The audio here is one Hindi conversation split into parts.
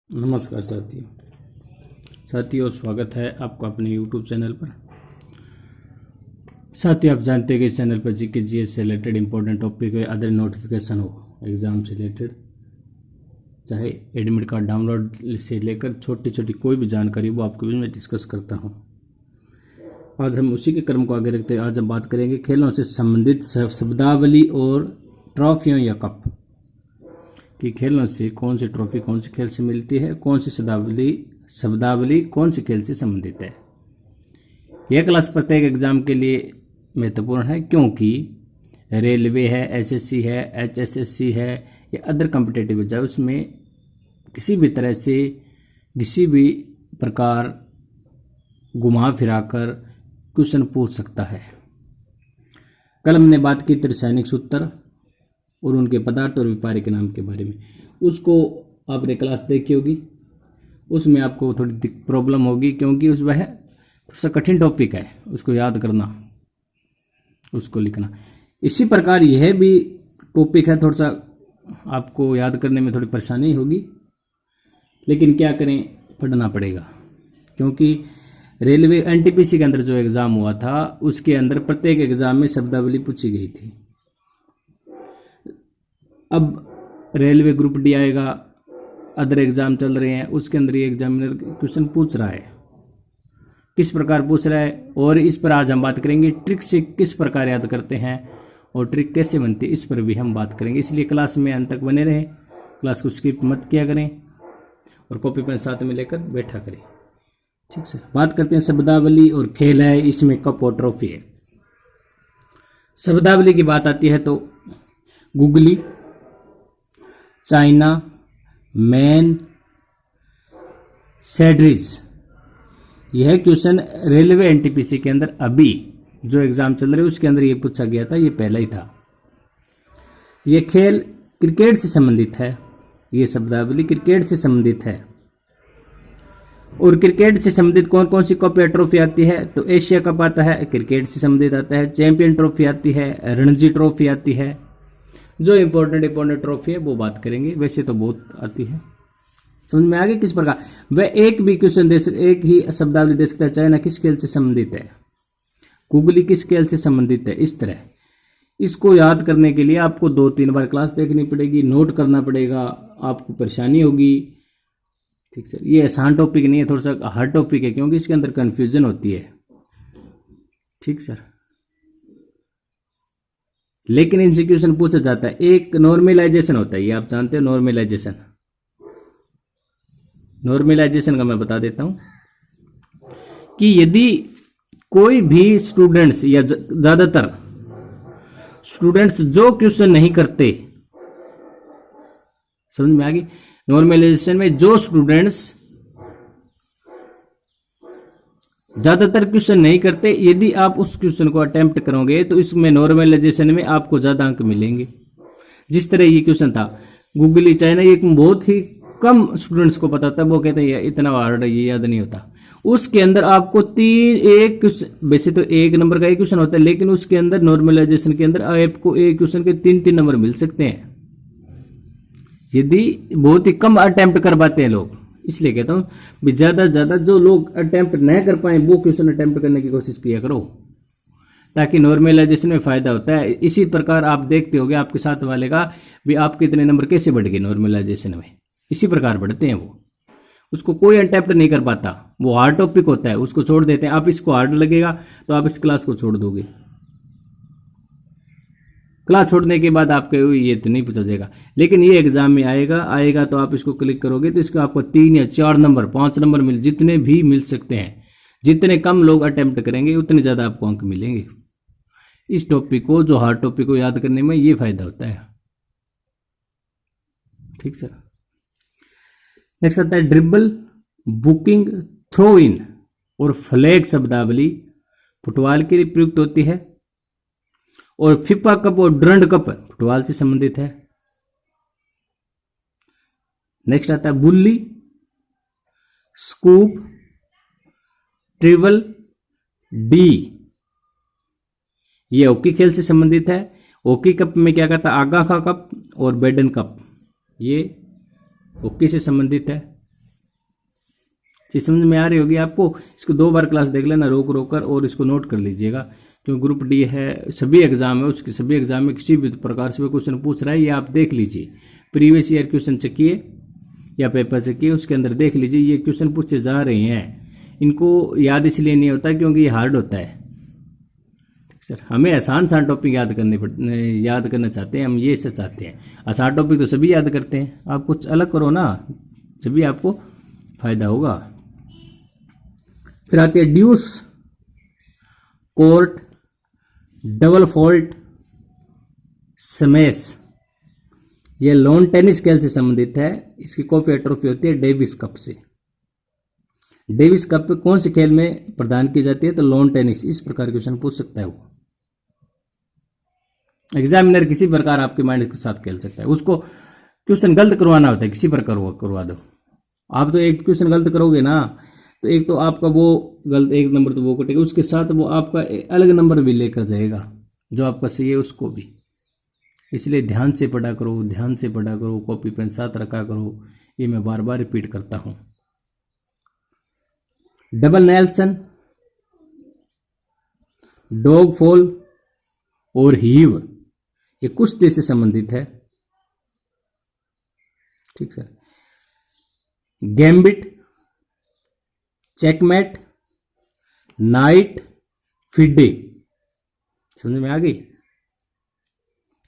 नमस्कार साथियों, स्वागत है आपका अपने YouTube चैनल पर। साथियों, आप जानते हैं कि इस चैनल पर जीके जीएस से रिलेटेड इंपॉर्टेंट टॉपिक हो, अदर नोटिफिकेशन हो एग्ज़ाम से रिलेटेड, चाहे एडमिट कार्ड डाउनलोड से लेकर छोटी छोटी कोई भी जानकारी वो आपके बीच में डिस्कस करता हूँ। आज हम उसी के क्रम को आगे रखते हैं। आज हम बात करेंगे खेलों से संबंधित शब्दावली और ट्रॉफियों या कप कि खेलों से कौन सी ट्रॉफी कौन से खेल से मिलती है, कौन सी शब्दावली कौन से खेल से संबंधित है। यह क्लास प्रत्येक एग्जाम के लिए महत्वपूर्ण है, क्योंकि रेलवे है, एसएससी है, एचएसएससी है या अदर कॉम्पिटिटिव एग्जाम, उसमें किसी भी तरह से किसी भी प्रकार घुमा फिराकर क्वेश्चन पूछ सकता है। कल हमने बात की रासायनिक सूत्र और उनके पदार्थ और विपार्य के नाम के बारे में। उसको आपने क्लास देखी होगी, उसमें आपको थोड़ी प्रॉब्लम होगी, क्योंकि उस वह थोड़ा सा कठिन टॉपिक है, उसको याद करना, उसको लिखना। इसी प्रकार यह भी टॉपिक है, थोड़ा सा आपको याद करने में थोड़ी परेशानी होगी, लेकिन क्या करें, पढ़ना पड़ेगा। क्योंकि रेलवे एनटीपीसी के अंदर जो एग्ज़ाम हुआ था, उसके अंदर प्रत्येक एग्ज़ाम में शब्दावली पूछी गई थी। अब रेलवे ग्रुप डी आएगा, अदर एग्ज़ाम चल रहे हैं, उसके अंदर ये एग्जामिनर क्वेश्चन पूछ रहा है, किस प्रकार पूछ रहा है, और इस पर आज हम बात करेंगे। ट्रिक से किस प्रकार याद करते हैं और ट्रिक कैसे बनती है, इस पर भी हम बात करेंगे। इसलिए क्लास में अंत तक बने रहें, क्लास को स्किप मत किया करें और कॉपी पेन साथ में लेकर बैठा करें। ठीक सर, बात करते हैं शब्दावली और खेल है, इसमें कप और ट्रॉफी है। शब्दावली की बात आती है तो गुगली, चाइना, मैन, सैडरिज, यह क्वेश्चन रेलवे एनटीपीसी के अंदर अभी जो एग्जाम चल रहे उसके अंदर यह पूछा गया था, यह पहला ही था। यह खेल क्रिकेट से संबंधित है, यह शब्दावली क्रिकेट से संबंधित है। और क्रिकेट से संबंधित कौन कौन सी कप या ट्रॉफी आती है, तो एशिया कप आता है, क्रिकेट से संबंधित आता है। चैंपियन ट्रॉफी आती है, रणजी ट्रॉफी आती है। जो इंपॉर्टेंट ट्रॉफी है वो बात करेंगे, वैसे तो बहुत आती है। समझ में आ गई किस प्रकार वह एक भी क्वेश्चन दे सकते, एक ही शब्दावली दे सकता है। चाइना किस खेल से संबंधित है, गुगली किस खेल से संबंधित है। इस तरह इसको याद करने के लिए आपको 2-3 बार क्लास देखनी पड़ेगी, नोट करना पड़ेगा, आपको परेशानी होगी। ठीक सर, ये आसान टॉपिक नहीं है, थोड़ा सा हार्ड टॉपिक है, क्योंकि इसके अंदर कंफ्यूजन होती है। ठीक सर, लेकिन इनसे क्वेश्चन पूछा जाता है। एक नॉर्मलाइजेशन होता है, ये आप जानते हो, नॉर्मलाइजेशन का मैं बता देता हूं कि यदि कोई भी स्टूडेंट्स या ज्यादातर स्टूडेंट्स जो क्वेश्चन नहीं करते, समझ में आ गई। नॉर्मलाइजेशन में जो स्टूडेंट्स ज्यादातर क्वेश्चन नहीं करते, यदि आप उस क्वेश्चन को अटेम्प्ट करोगे तो इसमें नॉर्मलाइजेशन में आपको ज्यादा अंक मिलेंगे। जिस तरह ये क्वेश्चन था गुगली चाइना, ये बहुत ही कम स्टूडेंट्स को पता था, वो कहते हैं इतना हार्ड है, ये याद नहीं होता। उसके अंदर आपको वैसे तो 1 नंबर का एक क्वेश्चन होता है, लेकिन उसके अंदर नॉर्मलाइजेशन के अंदर आपको एक क्वेश्चन के 3-3 नंबर मिल सकते हैं, यदि बहुत ही कम अटेम्प्ट कर पाते हैं लोग। इसलिए कहता हूं भी ज्यादा से ज्यादा जो लोग अटेम्प्ट न कर पाए वो क्वेश्चन अटेम्प्ट करने की कोशिश किया करो, ताकि नॉर्मलाइजेशन में फायदा होता है। इसी प्रकार आप देखते होगे आपके साथ वाले का भी आपके इतने नंबर कैसे बढ़ गए नॉर्मलाइजेशन में, इसी प्रकार बढ़ते हैं। वो उसको कोई अटेम्प्ट नहीं कर पाता, वो हार्ड टॉपिक होता है, उसको छोड़ देते हैं। आप इसको हार्ड लगेगा तो आप इस क्लास को छोड़ दोगे। क्लास छोड़ने के बाद आपके ये तो नहीं पूछा जाएगा, लेकिन ये एग्जाम में आएगा तो आप इसको क्लिक करोगे तो इसको आपको 3 या 4 नंबर 5 नंबर जितने भी मिल सकते हैं। जितने कम लोग अटेम्प्ट करेंगे उतने ज्यादा आपको अंक मिलेंगे। इस टॉपिक को, जो हार्ड टॉपिक को याद करने में ये फायदा होता है। ठीक सर, नेक्स्ट आता है ड्रिबल, बुकिंग, थ्रो इन और फ्लैग शब्दावली फुटबॉल के लिए प्रयुक्त होती है। और फीफा कप और डरंड कप फुटबॉल से संबंधित है। नेक्स्ट आता है बुल्ली, स्कूप, ट्रिबल, डी, ये हॉकी खेल से संबंधित है। हॉकी कप में क्या कहता है, आगा का कप और बैडन कप, ये हॉकी से संबंधित है। चीज समझ में आ रही होगी आपको। इसको 2 बार क्लास देख लेना रोक रोक कर, और इसको नोट कर लीजिएगा, क्योंकि ग्रुप डी है, सभी एग्जाम है, उसके सभी एग्जाम में किसी भी प्रकार से क्वेश्चन पूछ रहा है, ये आप देख लीजिए। प्रीवियस ईयर क्वेश्चन चेकिए या पेपर चेकिए, उसके अंदर देख लीजिए ये क्वेश्चन पूछे जा रहे हैं। इनको याद इसलिए नहीं होता क्योंकि ये हार्ड होता है सर। हमें आसान टॉपिक याद करना चाहते हैं, हम ये सब चाहते हैं। आसान टॉपिक तो सभी याद करते हैं, आप कुछ अलग करो ना, सभी आपको फायदा होगा। फिर आती है ड्यूस, कोर्ट, डबल फॉल्ट, स्मैश। ये लॉन टेनिस खेल से संबंधित है। इसकी कॉपी ट्रॉफी होती है डेविस कप से। डेविस कप कौन से खेल में प्रदान की जाती है? तो लॉन टेनिस। इस प्रकार क्वेश्चन पूछ सकता है वो। एग्जामिनर किसी प्रकार आपके माइंड के साथ खेल सकता है। उसको क्वेश्चन गलत करवाना होता है, किसी प्रकार करवा दो। आप तो एक क्वेश्चन गलत करोगे ना, तो एक तो आपका वो गलत 1 नंबर तो वो कटेगा, उसके साथ वो आपका अलग नंबर भी लेकर जाएगा, जो आपका सही है उसको भी। इसलिए ध्यान से पढ़ा करो, ध्यान से पढ़ा करो, कॉपी पेन साथ रखा करो। ये मैं बार बार रिपीट करता हूं। डबल नेल्सन, डॉग फॉल और हीव, ये कुश्ती से संबंधित है। ठीक sir. Gambit, checkmate, night, FIDE, समझ में आ गई?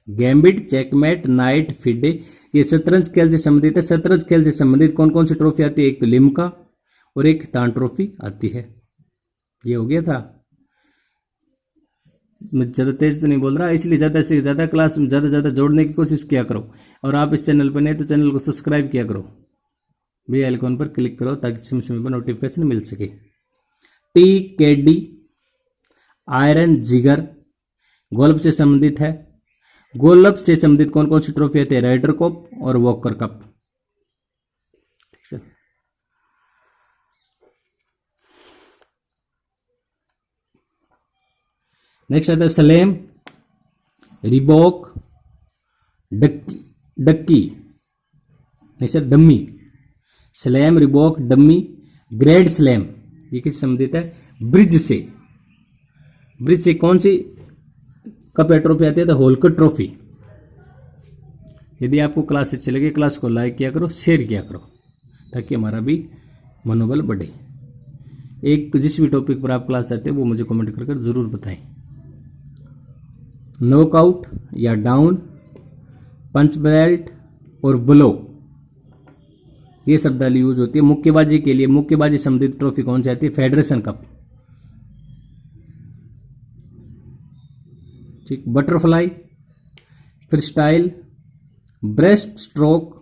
गैम्बिट, चेकमेट, नाइट, फिडे, ये शतरंज खेल से संबंधित है। शतरंज खेल से संबंधित कौन कौन सी ट्रॉफी आती है? एक तो लिम्का और एक तान ट्रॉफी आती है। ये हो गया था। मैं ज़्यादा तेज तो नहीं बोल रहा, इसलिए ज़्यादा से ज़्यादा क्लास में ज़्यादा जोड़ने की कोशिश किया करो। और आप इस चैनल पर नहीं तो चैनल को सब्सक्राइब किया करो, बेल आइकॉन पर क्लिक करो ताकि समय समय पर नोटिफिकेशन मिल सके। टी के डी, आयरन, जिगर, गोल्फ से संबंधित है। गोल्फ से संबंधित कौन कौन सी ट्रॉफी आती है? राइडर कप और वॉकर कप। ठीक है। नेक्स्ट आता है सलेम, रिबॉक, डक्की नहीं sir, dummy. Slam, Reebok, dummy, grade slam, ये किससे संबंधित है? ब्रिज से। ब्रिज से कौन सी कप या ट्रॉफी आती है? तो होलकर ट्रॉफी। यदि आपको क्लास अच्छी लगे, क्लास को लाइक किया करो, शेयर किया करो, ताकि हमारा भी मनोबल बढ़े। एक जिस भी टॉपिक पर आप क्लास चाहते हैं वो मुझे कमेंट कर जरूर बताएं। नॉकआउट या डाउन, पंच बेल्ट और ब्लो, ये शब्दावली यूज होती है। मुक्केबाजी के लिए मुक्केबाजी संबंधित ट्रॉफी कौन सी आती है? Federation cup. ठीक। बटरफ्लाई, फ्रीस्टाइल, ब्रेस्ट स्ट्रोक,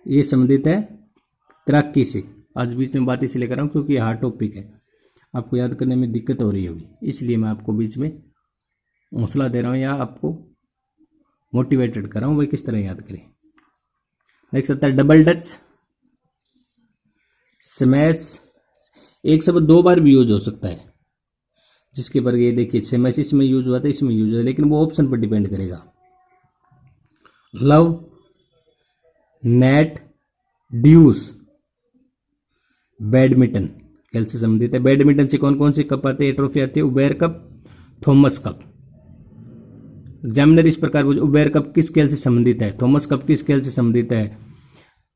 ये संबंधित है तैराकी से। आज बीच में बात इसलिए लेकर आऊं क्योंकि हार्ड टॉपिक है, आपको याद करने में दिक्कत हो रही होगी, इसलिए मैं आपको बीच में हौसला दे रहा हूं या आपको मोटिवेटेड कर रहा हूं भाई किस तरह याद करें। नेक्स्ट आता है डबल डच, स्मैश। एक शब्द 2 बार भी यूज हो सकता है, जिसके पर ये देखिए स्मैश इसमें यूज हुआ था, इसमें यूज हुआ, लेकिन वो ऑप्शन पर डिपेंड करेगा। लव, नेट, ड्यूस, बैडमिंटन खेल से संबंधित है। बैडमिंटन से कौन कौन सी कप आते हैं, ट्रॉफी आती है? Uber cup, Thomas cup. Examiner इस प्रकार पूछे, उबेर कप किस खेल से संबंधित है? थॉमस कप किस खेल से संबंधित है?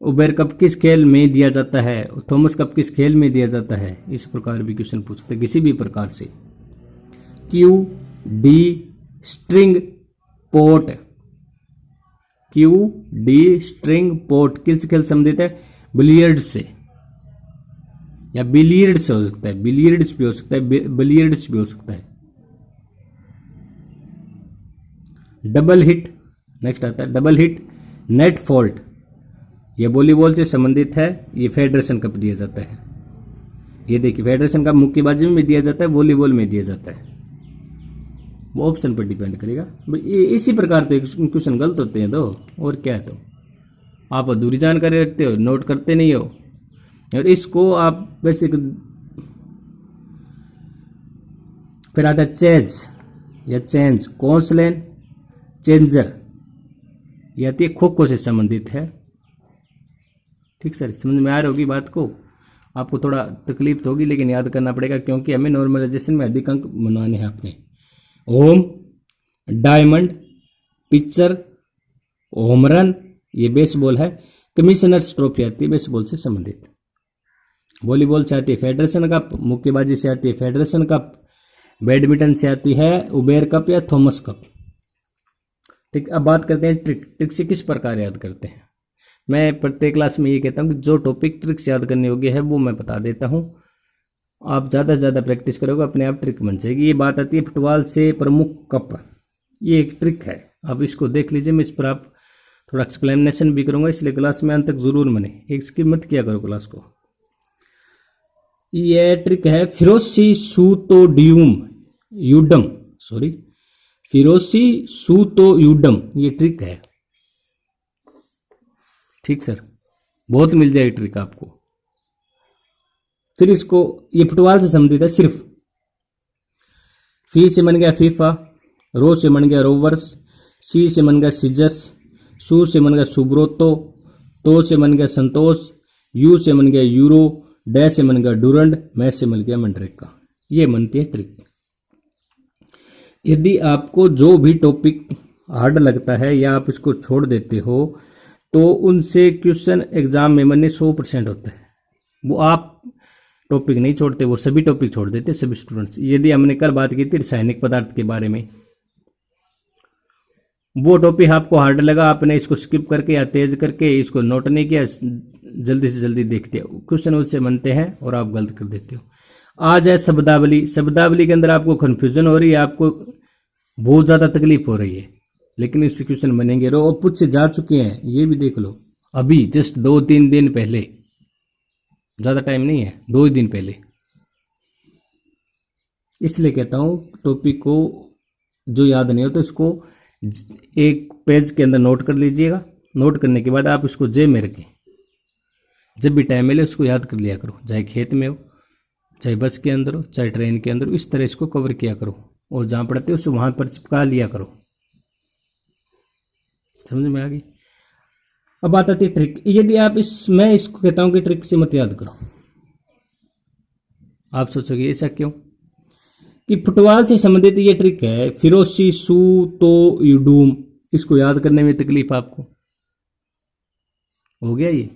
उबेर कप किस खेल में दिया जाता है? थॉमस कप किस खेल में दिया जाता है? इस प्रकार भी क्वेश्चन पूछते हैं किसी भी प्रकार से। Q D string port, Q D string port किस खेल संबंधित है? बिलियर्ड से या बिलियर्ड्स हो सकता है, बिलियर्ड्स भी हो सकता है, बिलियर्ड्स भी हो सकता है। डबल हिट, नेक्स्ट आता है डबल हिट, नेट फॉल्ट, ये वॉलीबॉल से संबंधित है। ये फेडरेशन कप दिया जाता है। ये देखिए फेडरेशन कप मुक्केबाजी में दिया जाता है, वॉलीबॉल में दिया जाता है, वो ऑप्शन पर डिपेंड करेगा। ये इसी प्रकार तो क्वेश्चन गलत होते हैं, तो और क्या है, तो आप अधूरी जानकारी रखते हो, नोट करते नहीं हो, और इसको आप वैसे। फिर आता है चेज या चेंज, कॉन्सलेन, चेंजर, ये आती है खो खो से संबंधित है। ठीक सर, समझ में आ रही होगी बात को। आपको थोड़ा तकलीफ तो होगी लेकिन याद करना पड़ेगा, क्योंकि हमें नॉर्मलाइजेशन में अधिक अंक बनवाने हैं अपने। ओम, डायमंड, पिक्चर, होम रन, ये बेसबॉल है। कमिश्नर्स ट्रॉफी आती है बेसबॉल से संबंधित। वॉलीबॉल से आती है फेडरेशन कप, मुक्केबाजी से आती है फेडरेशन कप, बैडमिंटन से आती है उबेर कप या थॉमस कप। ठीक, अब बात करते हैं ट्रिक। ट्रिक से किस प्रकार याद करते हैं। मैं प्रत्येक क्लास में ये कहता हूँ कि जो टॉपिक ट्रिक से याद करने योग्य है वो मैं बता देता हूँ। आप ज़्यादा से ज़्यादा प्रैक्टिस करोगे अपने आप ट्रिक बन जाएगी। ये बात आती है फुटबॉल से प्रमुख कप, ये एक ट्रिक है, आप इसको देख लीजिए। मैं इस पर आप थोड़ा एक्सप्लेनेशन भी करूँगा, इसलिए क्लास में अंत तक जरूर बने, एक स्किप मत किया करो क्लास को। ये ट्रिक है फिरोसी सूतोडियम यूडम, सॉरी फिरोसी सूतोयूडम, ये ट्रिक है। ठीक सर, बहुत मिल जाएगी ट्रिक आपको। फिर इसको, ये फुटबॉल से संबंधित है सिर्फ। फी से बन गया फीफा, रो से बन गया रोवर्स, सी से बन गया सीजर्स, सू से बन गया सुब्रोतो, तो से बन गया संतोष, यू से बन गया यूरो, डे से बन गया डूरंड, मैं से बन गया मंड्रेका। ये बनती है ट्रिक। यदि आपको जो भी टॉपिक हार्ड लगता है या आप इसको छोड़ देते हो तो उनसे क्वेश्चन एग्जाम में बनने 100% होता है। वो आप टॉपिक नहीं छोड़ते, वो सभी टॉपिक छोड़ देते सभी स्टूडेंट्स। यदि हमने कल बात की थी रासायनिक पदार्थ के बारे में, वो टॉपिक आपको हार्ड लगा, आपने इसको स्किप करके या तेज करके इसको नोट नहीं किया, जल्दी से जल्दी देखते हो, क्वेश्चन उससे बनते हैं और आप गलत कर देते हो। आज है शब्दावली। शब्दावली के अंदर आपको कंफ्यूजन हो रही है, आपको बहुत ज़्यादा तकलीफ हो रही है, लेकिन इससे क्वेश्चन बनेंगे और पूछ से जा चुके हैं, ये भी देख लो अभी जस्ट 2-3 दिन पहले, ज़्यादा टाइम नहीं है, 2 ही दिन पहले। इसलिए कहता हूँ टॉपिक को जो याद नहीं हो तो इसको एक पेज के अंदर नोट कर लीजिएगा। नोट करने के बाद आप इसको जेब में रखें, जब भी टाइम मिले उसको याद कर लिया करो, चाहे खेत में हो, चाहे बस के अंदर हो, चाहे ट्रेन के अंदर हो, इस तरह इसको कवर किया करो और जहाँ पढ़ते हो उसको वहाँ पर चिपका लिया करो। समझ में आ गई। अब बात आती है ट्रिक। यदि आप मैं इसको कहता हूँ कि ट्रिक से मत याद करो। आप सोचोगे ऐसा क्यों, कि फुटबॉल से संबंधित ये ट्रिक है फिरोसी सूतोयूडम, इसको याद करने में तकलीफ आपको हो गया ये।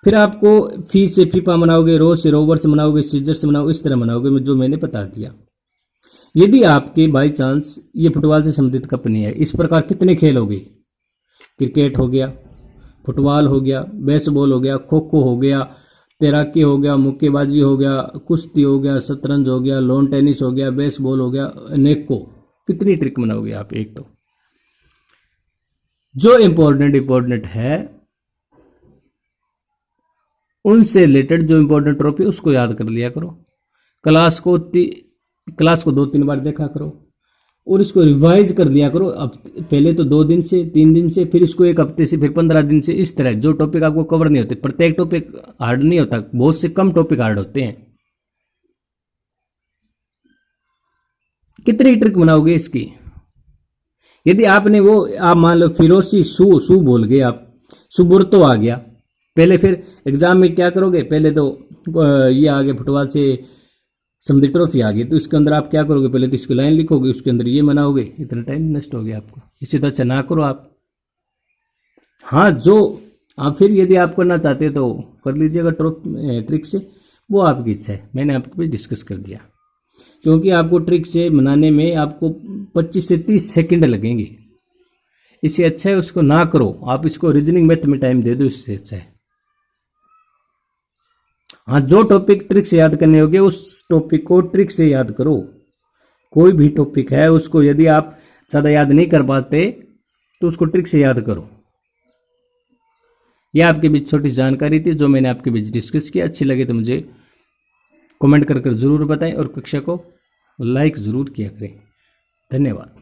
फिर आपको फी से फीफा मनाओगे, रो से रोवर से मनाओगे, सीजर से मनाओगे, इस तरह मनाओगे जो मैंने बता दिया। यदि आपके बाई चांस ये फुटबॉल से संबंधित कप नहीं है, इस प्रकार कितने खेल हो गए, क्रिकेट हो गया, फुटबॉल हो गया, बेसबॉल हो गया, खो खो हो गया, तैराकी हो गया, मुक्केबाजी हो गया, कुश्ती हो गया, शतरंज हो गया, लॉन टेनिस हो गया, बेसबॉल हो गया, अनेकों, कितनी ट्रिक बनाओगे आप। एक तो जो इंपॉर्टेंट है उनसे रिलेटेड जो इंपॉर्टेंट टॉपिक उसको याद कर लिया करो। क्लास को 2-3 बार देखा करो और इसको रिवाइज कर लिया करो। अब पहले तो 2 दिन से 3 दिन से, फिर इसको 1 हफ्ते से, फिर 15 दिन से, इस तरह जो टॉपिक आपको कवर नहीं होते। प्रत्येक टॉपिक हार्ड नहीं होता, बहुत से कम टॉपिक हार्ड होते हैं। कितनी ट्रिक बनाओगे इसकी। यदि आपने वो, आप मान लो फिरोसी सू बोल गए आप, सुबुर्तो आ गया पहले, फिर एग्जाम में क्या करोगे, पहले तो ये आ गया फुटबॉल से समझी ट्रॉफी आ गई, तो इसके अंदर आप क्या करोगे, पहले तो इसकी लाइन लिखोगे, उसके अंदर ये बनाओगे, इतना टाइम नष्ट हो गया आपको। इससे तो अच्छा ना करो आप। हाँ, जो आप फिर यदि आप करना चाहते हो तो कर लीजिएगा ट्रिक से, वो आपकी इच्छा है, मैंने आपके पे डिस्कस कर दिया। क्योंकि आपको ट्रिक से बनाने में आपको 25 से 30 सेकंड लगेंगे, इससे अच्छा है उसको ना करो, आप इसको रीजनिंग मैथ में टाइम दे दो, इससे अच्छा है। हाँ, जो टॉपिक ट्रिक से याद करने होगे उस टॉपिक को ट्रिक से याद करो। कोई भी टॉपिक है उसको यदि आप ज़्यादा याद नहीं कर पाते तो उसको ट्रिक से याद करो। यह आपके बीच छोटी जानकारी थी जो मैंने आपके बीच डिस्कस किया। अच्छी लगे तो मुझे कमेंट कर जरूर बताएं और कक्षा को लाइक जरूर किया करें। धन्यवाद।